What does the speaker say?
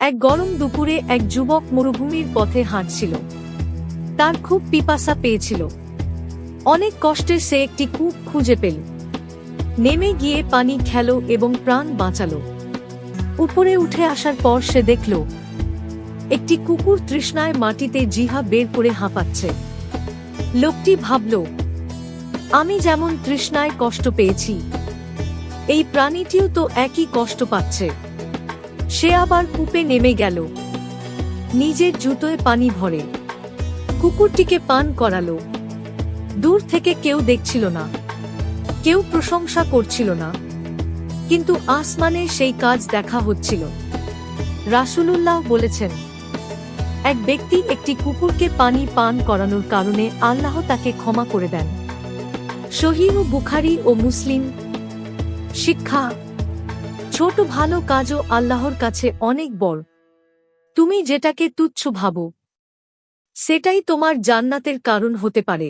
এক গরম দুপুরে এক যুবক মরুভূমির পথে হাঁটছিল। তার খুব পিপাসা পেয়েছিল। অনেক কষ্টে সে একটি কূপ খুঁজে পেল। নেমে গিয়ে পানি খেলো এবং প্রাণ বাঁচালো। উপরে উঠে আসার পর সে দেখল একটি কুকুর তৃষ্ণায় মাটিতে জিহা বের করে হাঁপাচ্ছে। লোকটি ভাবল, আমি যেমন তৃষ্ণায় কষ্ট পেয়েছি, এই প্রাণীটিও তো একই কষ্ট পাচ্ছে। সে আবার কূপে নেমে গেল, নিজের জুতোয় পানি ভরে কুকুরটিকে পান করালো। দূর থেকে কেউ দেখছিল না, কেউ প্রশংসা করছিল না, কিন্তু আসমানে সেই কাজ দেখা হচ্ছিল। রাসূলুল্লাহ বলেছেন, এক ব্যক্তি একটি কুকুরকে পানি পান করানোর কারণে আল্লাহ তাকে ক্ষমা করে দেন। সহিহ বুখারী ও মুসলিম। শিক্ষা: ছোট ভালো কাজও আল্লাহর কাছে অনেক বড়। তুমি যেটাকে তুচ্ছ ভাবো, সেটাই তোমার জান্নাতের কারণ হতে পারে।